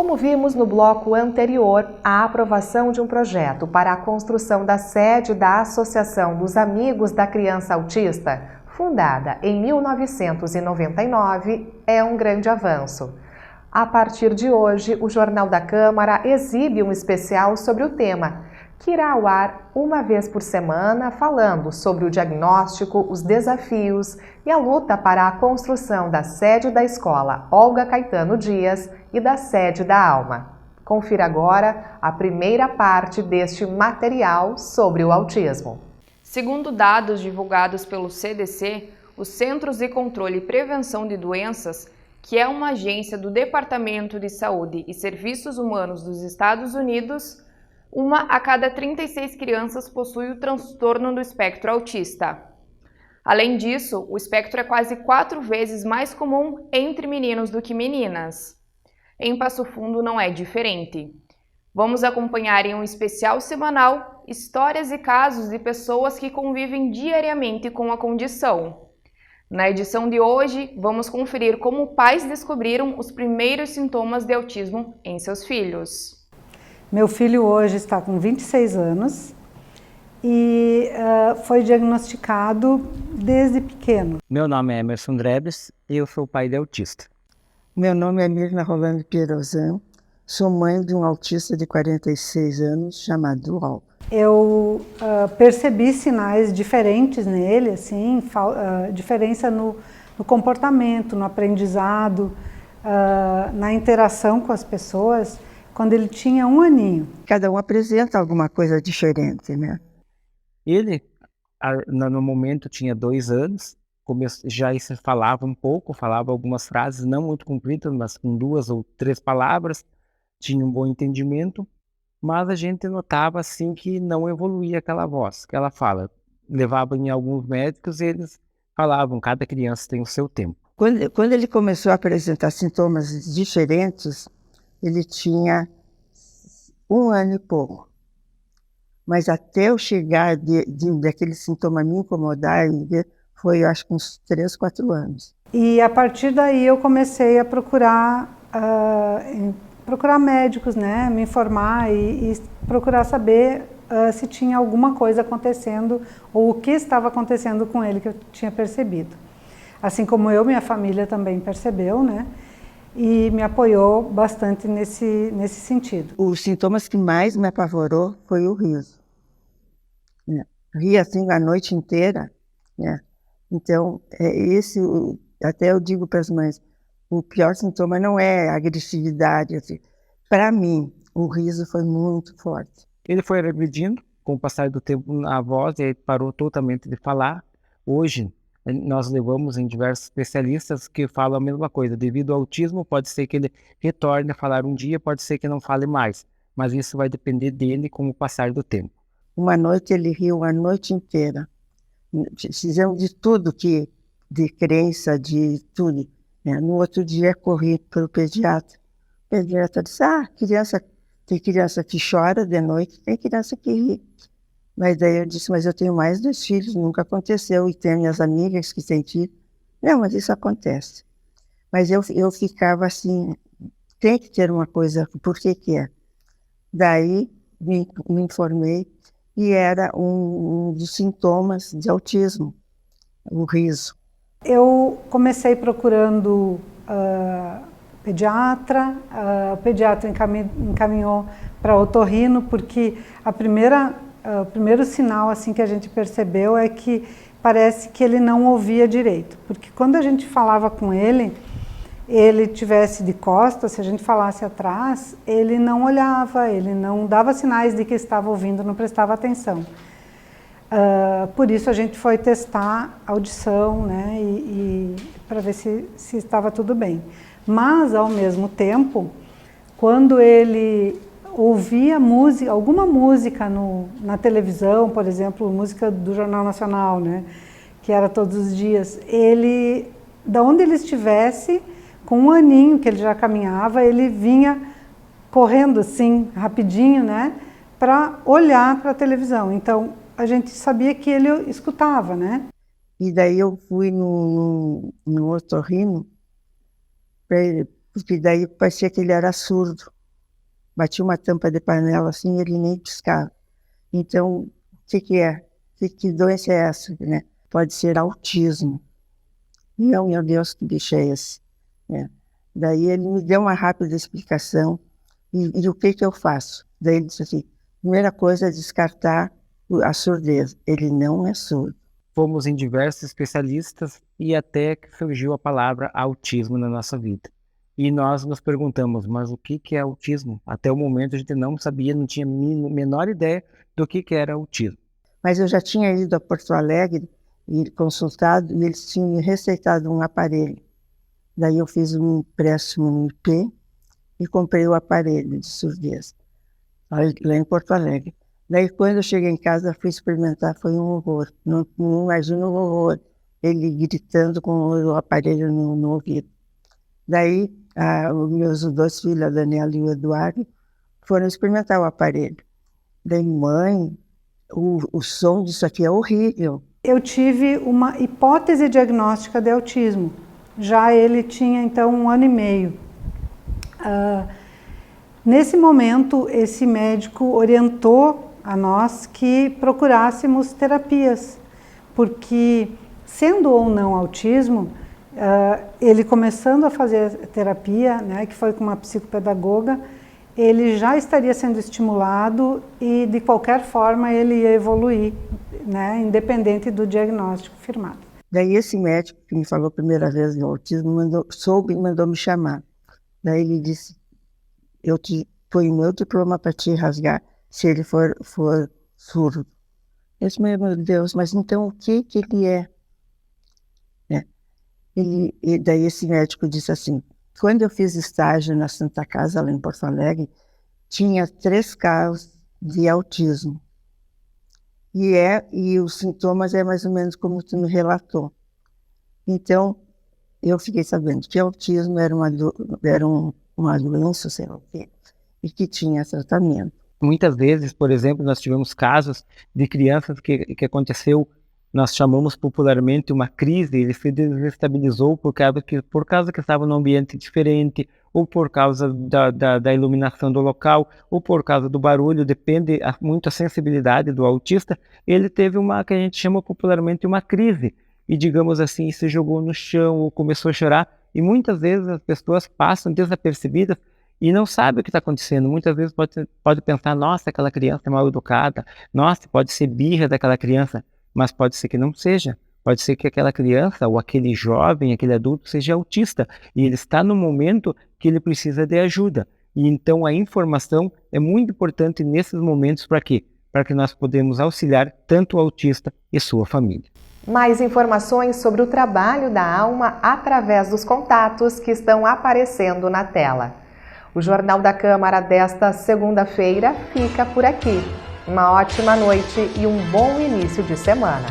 Como vimos no bloco anterior, a aprovação de um projeto para a construção da sede da Associação dos Amigos da Criança Autista, fundada em 1999, é um grande avanço. A partir de hoje, o Jornal da Câmara exibe um especial sobre o tema, que irá ao ar uma vez por semana, falando sobre o diagnóstico, os desafios e a luta para a construção da sede da escola Olga Caetano Dias e da sede da Alma. Confira agora a primeira parte deste material sobre o autismo. Segundo dados divulgados pelo CDC, os Centros de Controle e Prevenção de Doenças, que é uma agência do Departamento de Saúde e Serviços Humanos dos Estados Unidos, uma a cada 36 crianças possui o transtorno do espectro autista. Além disso, o espectro é quase 4 vezes mais comum entre meninos do que meninas. Em Passo Fundo não é diferente. Vamos acompanhar em um especial semanal histórias e casos de pessoas que convivem diariamente com a condição. Na edição de hoje, vamos conferir como pais descobriram os primeiros sintomas de autismo em seus filhos. Meu filho hoje está com 26 anos e foi diagnosticado desde pequeno. Meu nome é Emerson Drebes e eu sou pai de autista. Meu nome é Mirna Rolando Pierozan, sou mãe de um autista de 46 anos chamado Al. Eu percebi sinais diferentes nele, assim, diferença no comportamento, no aprendizado, na interação com as pessoas, quando ele tinha 1 aninho. Cada um apresenta alguma coisa diferente, né? Ele, no momento, tinha 2 anos, já falava um pouco, falava algumas frases não muito compridas, mas com 2 ou 3 palavras, tinha um bom entendimento, mas a gente notava assim que não evoluía aquela voz, aquela fala. Levava em alguns médicos e eles falavam, cada criança tem o seu tempo. Quando ele começou a apresentar sintomas diferentes, ele tinha 1 ano e pouco. Mas até eu chegar daquele sintoma me incomodar, foi, eu acho, uns 3, 4 anos. E a partir daí eu comecei a procurar médicos, né? Me informar e procurar saber se tinha alguma coisa acontecendo ou o que estava acontecendo com ele que eu tinha percebido. Assim como eu, minha família também percebeu, né? E me apoiou bastante nesse sentido. Os sintomas que mais me apavorou foi o riso. Ria assim a noite inteira, né? Então, até eu digo para as mães, o pior sintoma não é a agressividade. Assim. Para mim, o riso foi muito forte. Ele foi regredindo com o passar do tempo na voz e parou totalmente de falar. Hoje, nós levamos em diversos especialistas que falam a mesma coisa. Devido ao autismo, pode ser que ele retorne a falar um dia, pode ser que não fale mais. Mas isso vai depender dele com o passar do tempo. Uma noite ele riu a noite inteira. Fizemos de tudo, de crença, de tudo. No outro dia, corri para o pediatra. O pediatra disse, tem criança que chora de noite, tem criança que ri. Mas daí eu disse, mas eu tenho mais 2 filhos, nunca aconteceu, e tenho minhas amigas que têm filho. Não, mas isso acontece. Mas eu ficava assim, tem que ter uma coisa, por que que é? Daí me informei e era um dos sintomas de autismo, o riso. Eu comecei procurando pediatra, o pediatra encaminhou para otorrino, porque o primeiro sinal assim, que a gente percebeu é que parece que ele não ouvia direito, porque quando a gente falava com ele tivesse de costas, se a gente falasse atrás, ele não olhava, ele não dava sinais de que estava ouvindo, não prestava atenção. Por isso a gente foi testar a audição, né, e para ver se estava tudo bem. Mas, ao mesmo tempo, quando ele ouvia música, alguma música na televisão, por exemplo, música do Jornal Nacional, né, que era todos os dias, da onde ele estivesse, com 1 aninho que ele já caminhava, ele vinha correndo assim, rapidinho, né, para olhar para a televisão. Então, a gente sabia que ele escutava, né? E daí eu fui no otorrino porque daí parecia que ele era surdo. Batia uma tampa de panela assim e ele nem piscava. Então, o que é? Que doença é essa, né? Pode ser autismo. E eu, meu Deus, que bicho é esse? Daí ele me deu uma rápida explicação. E o que eu faço? Daí ele disse assim, primeira coisa é descartar a surdez. Ele não é surdo. Fomos em diversos especialistas e até que surgiu a palavra autismo na nossa vida. E nós nos perguntamos, mas o que é autismo? Até o momento a gente não sabia, não tinha a menor ideia do que era autismo. Mas eu já tinha ido a Porto Alegre e consultado e eles tinham me receitado um aparelho. Daí eu fiz um empréstimo no IP e comprei o aparelho de surdez lá em Porto Alegre. Daí quando eu cheguei em casa, fui experimentar, foi um horror. Não imagino o horror, ele gritando com o aparelho no ouvido. Daí os meus 2 filhos, a Daniela e o Eduardo, foram experimentar o aparelho. Daí, mãe, o som disso aqui é horrível. Eu tive uma hipótese diagnóstica de autismo. Já ele tinha, então, 1 ano e meio. Nesse momento, esse médico orientou a nós que procurássemos terapias, porque, sendo ou não autismo, ele começando a fazer terapia, né, que foi com uma psicopedagoga, ele já estaria sendo estimulado e, de qualquer forma, ele ia evoluir, né, independente do diagnóstico firmado. Daí esse médico que me falou a primeira vez do autismo mandou me chamar. Daí ele disse, eu te ponho meu diploma para te rasgar se ele for surdo. Eu disse, meu Deus, mas então o que ele é? E daí esse médico disse assim, quando eu fiz estágio na Santa Casa, lá em Porto Alegre, tinha 3 casos de autismo. E os sintomas é mais ou menos como tu me relatou. Então, eu fiquei sabendo que autismo era uma doença, sei lá o quê, e que tinha tratamento. Muitas vezes, por exemplo, nós tivemos casos de crianças que aconteceu, nós chamamos popularmente uma crise, ele se desestabilizou por causa que estava num ambiente diferente, ou por causa da iluminação do local, ou por causa do barulho, depende muito da sensibilidade do autista, ele teve uma, que a gente chama popularmente uma crise, e digamos assim, se jogou no chão, ou começou a chorar, e muitas vezes as pessoas passam desapercebidas, e não sabe o que está acontecendo. Muitas vezes pode pensar, nossa, aquela criança é mal educada, nossa, pode ser birra daquela criança, mas pode ser que não seja. Pode ser que aquela criança ou aquele jovem, aquele adulto seja autista e ele está no momento que ele precisa de ajuda. E então a informação é muito importante nesses momentos para quê? Para que nós podemos auxiliar tanto o autista e sua família. Mais informações sobre o trabalho da Alma através dos contatos que estão aparecendo na tela. O Jornal da Câmara desta segunda-feira fica por aqui. Uma ótima noite e um bom início de semana.